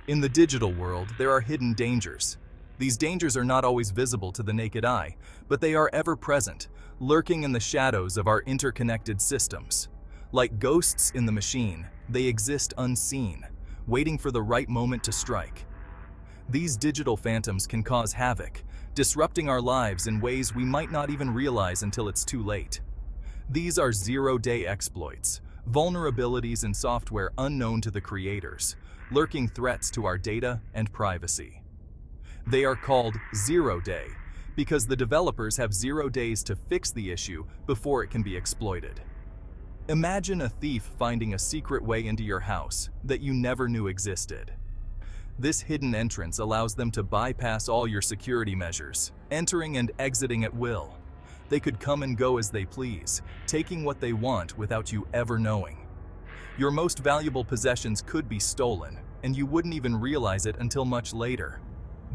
In the digital world, there are hidden dangers. These dangers are not always visible to the naked eye, but they are ever present, lurking in the shadows of our interconnected systems. Like ghosts in the machine, they exist unseen, waiting for the right moment to strike. These digital phantoms can cause havoc, disrupting our lives in ways we might not even realize until it's too late. These are zero-day exploits, vulnerabilities in software unknown to the creators, lurking threats to our data and privacy. They are called zero-day because the developers have 0 days to fix the issue before it can be exploited. Imagine a thief finding a secret way into your house that you never knew existed. This hidden entrance allows them to bypass all your security measures, entering and exiting at will. They could come and go as they please, taking what they want without you ever knowing. Your most valuable possessions could be stolen, and you wouldn't even realize it until much later.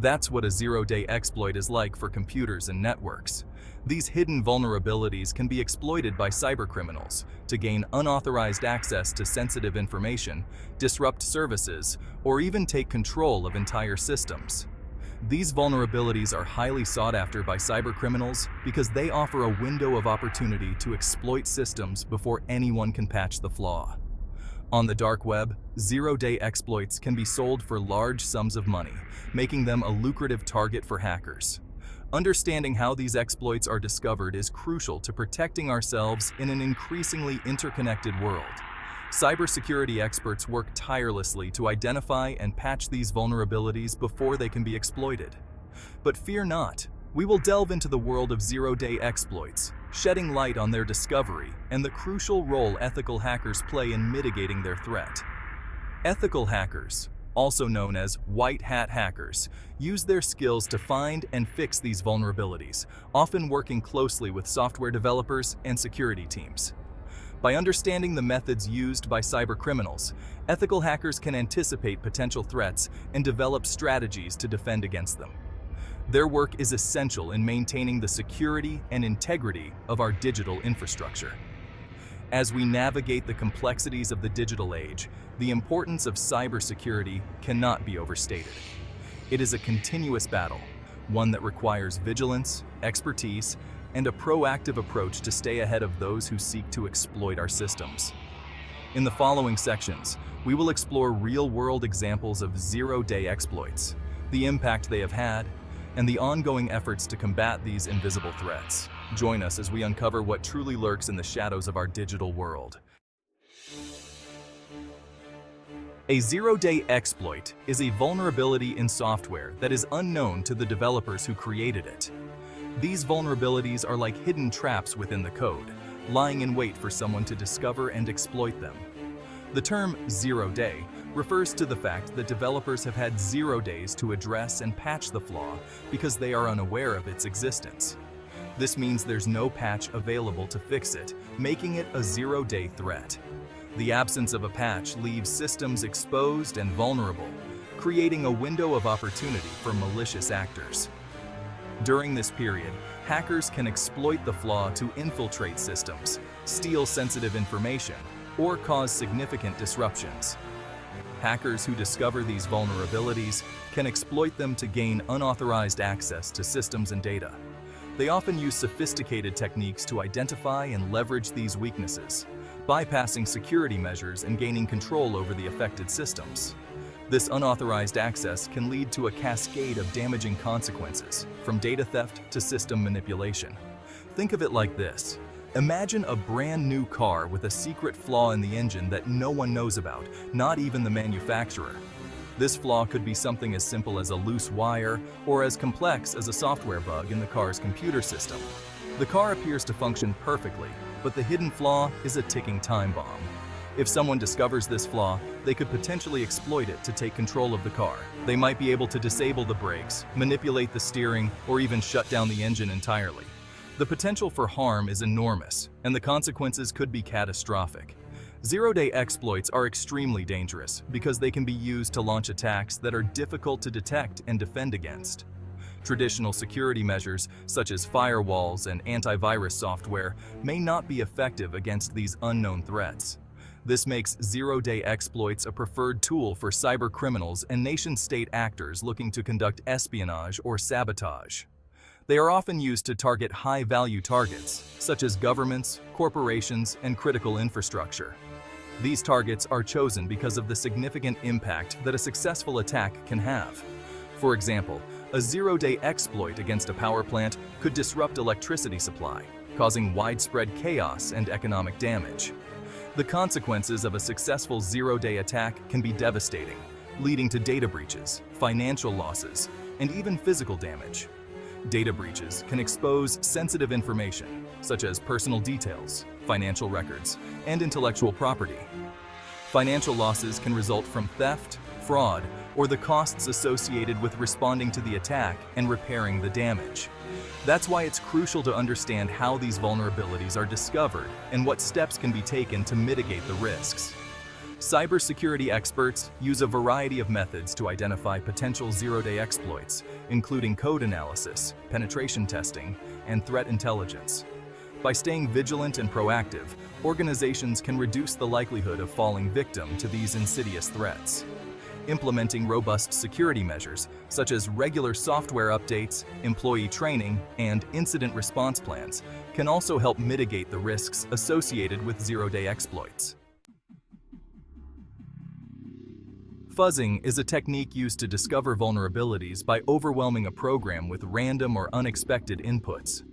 That's what a zero-day exploit is like for computers and networks. These hidden vulnerabilities can be exploited by cybercriminals to gain unauthorized access to sensitive information, disrupt services, or even take control of entire systems. These vulnerabilities are highly sought after by cybercriminals because they offer a window of opportunity to exploit systems before anyone can patch the flaw. On the dark web, zero-day exploits can be sold for large sums of money, making them a lucrative target for hackers. Understanding how these exploits are discovered is crucial to protecting ourselves in an increasingly interconnected world. Cybersecurity experts work tirelessly to identify and patch these vulnerabilities before they can be exploited. But fear not, we will delve into the world of zero-day exploits, shedding light on their discovery and the crucial role ethical hackers play in mitigating their threat. Ethical hackers, also known as white hat hackers, use their skills to find and fix these vulnerabilities, often working closely with software developers and security teams. By understanding the methods used by cybercriminals, ethical hackers can anticipate potential threats and develop strategies to defend against them. Their work is essential in maintaining the security and integrity of our digital infrastructure. As we navigate the complexities of the digital age, the importance of cybersecurity cannot be overstated. It is a continuous battle, one that requires vigilance, expertise, and a proactive approach to stay ahead of those who seek to exploit our systems. In the following sections, we will explore real-world examples of zero-day exploits, the impact they have had, and the ongoing efforts to combat these invisible threats. Join us as we uncover what truly lurks in the shadows of our digital world. A zero-day exploit is a vulnerability in software that is unknown to the developers who created it. These vulnerabilities are like hidden traps within the code, lying in wait for someone to discover and exploit them. The term zero-day refers to the fact that developers have had 0 days to address and patch the flaw because they are unaware of its existence. This means there's no patch available to fix it, making it a zero-day threat. The absence of a patch leaves systems exposed and vulnerable, creating a window of opportunity for malicious actors. During this period, hackers can exploit the flaw to infiltrate systems, steal sensitive information, or cause significant disruptions. Hackers who discover these vulnerabilities can exploit them to gain unauthorized access to systems and data. They often use sophisticated techniques to identify and leverage these weaknesses, bypassing security measures and gaining control over the affected systems. This unauthorized access can lead to a cascade of damaging consequences, from data theft to system manipulation. Think of it like this. Imagine a brand new car with a secret flaw in the engine that no one knows about, not even the manufacturer. This flaw could be something as simple as a loose wire or as complex as a software bug in the car's computer system. The car appears to function perfectly, but the hidden flaw is a ticking time bomb. If someone discovers this flaw, they could potentially exploit it to take control of the car. They might be able to disable the brakes, manipulate the steering, or even shut down the engine entirely. The potential for harm is enormous, and the consequences could be catastrophic. Zero-day exploits are extremely dangerous because they can be used to launch attacks that are difficult to detect and defend against. Traditional security measures, such as firewalls and antivirus software, may not be effective against these unknown threats. This makes zero-day exploits a preferred tool for cyber criminals and nation-state actors looking to conduct espionage or sabotage. They are often used to target high-value targets, such as governments, corporations, and critical infrastructure. These targets are chosen because of the significant impact that a successful attack can have. For example, a zero-day exploit against a power plant could disrupt electricity supply, causing widespread chaos and economic damage. The consequences of a successful zero-day attack can be devastating, leading to data breaches, financial losses, and even physical damage. Data breaches can expose sensitive information, such as personal details, financial records, and intellectual property. Financial losses can result from theft, fraud, or the costs associated with responding to the attack and repairing the damage. That's why it's crucial to understand how these vulnerabilities are discovered and what steps can be taken to mitigate the risks. Cybersecurity experts use a variety of methods to identify potential zero-day exploits, including code analysis, penetration testing, and threat intelligence. By staying vigilant and proactive, organizations can reduce the likelihood of falling victim to these insidious threats. Implementing robust security measures, such as regular software updates, employee training, and incident response plans, can also help mitigate the risks associated with zero-day exploits. Fuzzing is a technique used to discover vulnerabilities by overwhelming a program with random or unexpected inputs.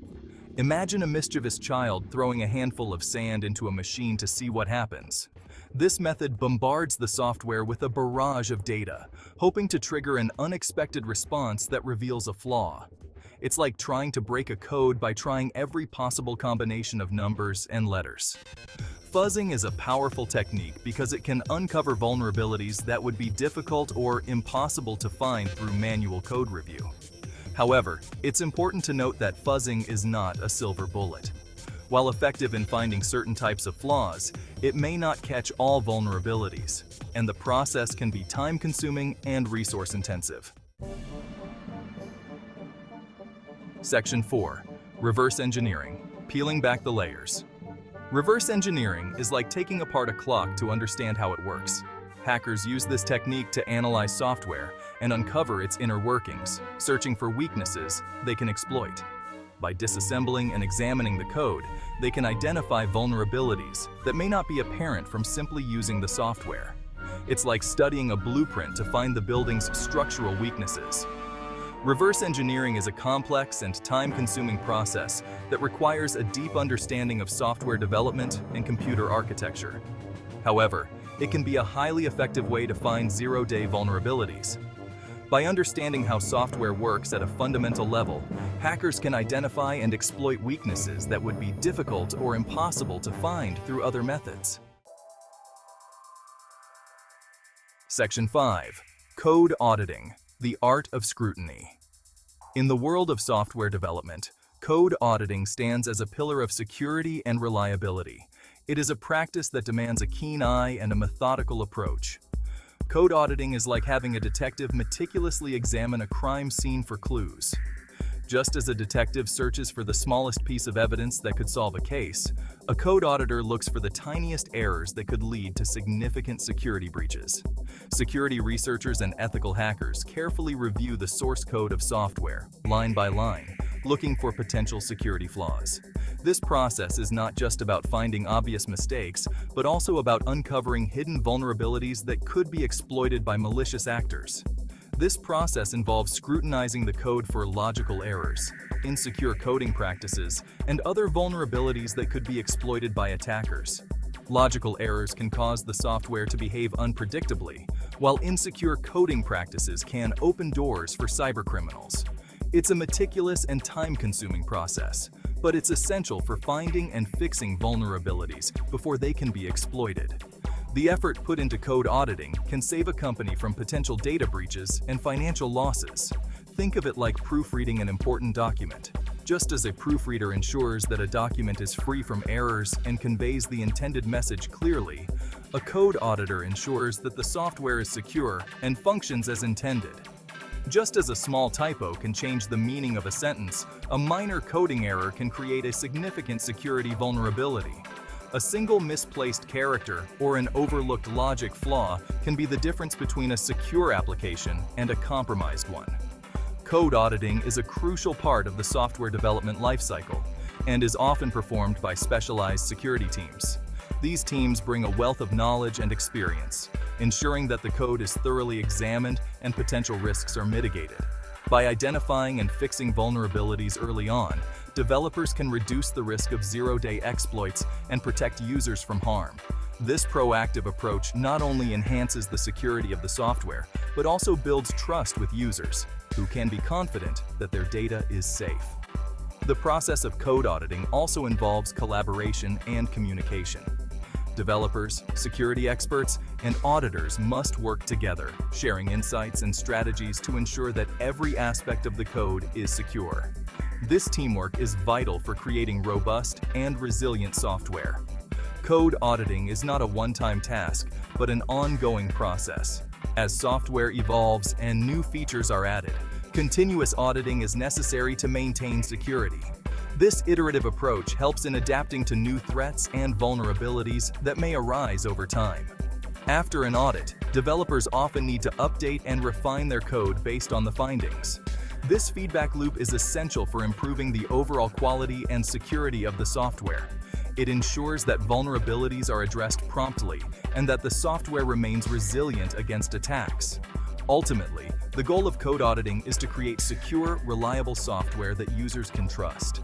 Imagine a mischievous child throwing a handful of sand into a machine to see what happens. This method bombards the software with a barrage of data, hoping to trigger an unexpected response that reveals a flaw. It's like trying to break a code by trying every possible combination of numbers and letters. Fuzzing is a powerful technique because it can uncover vulnerabilities that would be difficult or impossible to find through manual code review. However, it's important to note that fuzzing is not a silver bullet. While effective in finding certain types of flaws, it may not catch all vulnerabilities, and the process can be time-consuming and resource-intensive. Section 4. Reverse engineering. Peeling back the layers. Reverse engineering is like taking apart a clock to understand how it works. Hackers use this technique to analyze software and uncover its inner workings, searching for weaknesses they can exploit. By disassembling and examining the code, they can identify vulnerabilities that may not be apparent from simply using the software. It's like studying a blueprint to find the building's structural weaknesses. Reverse engineering is a complex and time-consuming process that requires a deep understanding of software development and computer architecture. However, it can be a highly effective way to find zero-day vulnerabilities. By understanding how software works at a fundamental level, hackers can identify and exploit weaknesses that would be difficult or impossible to find through other methods. Section 5. Code auditing. The art of scrutiny. In the world of software development, code auditing stands as a pillar of security and reliability. It is a practice that demands a keen eye and a methodical approach. Code auditing is like having a detective meticulously examine a crime scene for clues. Just as a detective searches for the smallest piece of evidence that could solve a case, a code auditor looks for the tiniest errors that could lead to significant security breaches. Security researchers and ethical hackers carefully review the source code of software, line by line, looking for potential security flaws. This process is not just about finding obvious mistakes, but also about uncovering hidden vulnerabilities that could be exploited by malicious actors. This process involves scrutinizing the code for logical errors, insecure coding practices, and other vulnerabilities that could be exploited by attackers. Logical errors can cause the software to behave unpredictably, while insecure coding practices can open doors for cybercriminals. It's a meticulous and time-consuming process, but it's essential for finding and fixing vulnerabilities before they can be exploited. The effort put into code auditing can save a company from potential data breaches and financial losses. Think of it like proofreading an important document. Just as a proofreader ensures that a document is free from errors and conveys the intended message clearly, a code auditor ensures that the software is secure and functions as intended. Just as a small typo can change the meaning of a sentence, a minor coding error can create a significant security vulnerability. A single misplaced character or an overlooked logic flaw can be the difference between a secure application and a compromised one. Code auditing is a crucial part of the software development lifecycle and is often performed by specialized security teams. These teams bring a wealth of knowledge and experience, ensuring that the code is thoroughly examined and potential risks are mitigated. By identifying and fixing vulnerabilities early on, developers can reduce the risk of zero-day exploits and protect users from harm. This proactive approach not only enhances the security of the software, but also builds trust with users, who can be confident that their data is safe. The process of code auditing also involves collaboration and communication. Developers, security experts, and auditors must work together, sharing insights and strategies to ensure that every aspect of the code is secure. This teamwork is vital for creating robust and resilient software. Code auditing is not a one-time task, but an ongoing process. As software evolves and new features are added, continuous auditing is necessary to maintain security. This iterative approach helps in adapting to new threats and vulnerabilities that may arise over time. After an audit, developers often need to update and refine their code based on the findings. This feedback loop is essential for improving the overall quality and security of the software. It ensures that vulnerabilities are addressed promptly and that the software remains resilient against attacks. Ultimately, the goal of code auditing is to create secure, reliable software that users can trust.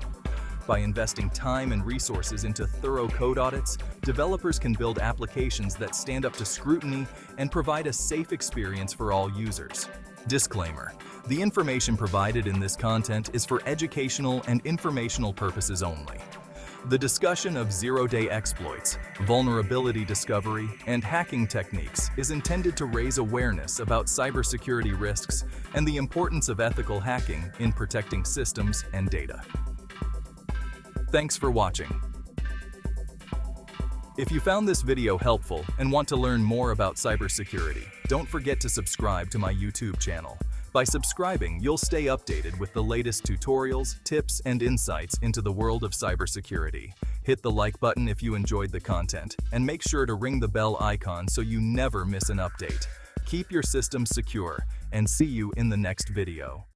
By investing time and resources into thorough code audits, developers can build applications that stand up to scrutiny and provide a safe experience for all users. Disclaimer: the information provided in this content is for educational and informational purposes only. The discussion of zero-day exploits, vulnerability discovery, and hacking techniques is intended to raise awareness about cybersecurity risks and the importance of ethical hacking in protecting systems and data. Thanks for watching. If you found this video helpful and want to learn more about cybersecurity, don't forget to subscribe to my YouTube channel. By subscribing, you'll stay updated with the latest tutorials, tips, and insights into the world of cybersecurity. Hit the like button if you enjoyed the content, and make sure to ring the bell icon so you never miss an update. Keep your systems secure, and see you in the next video.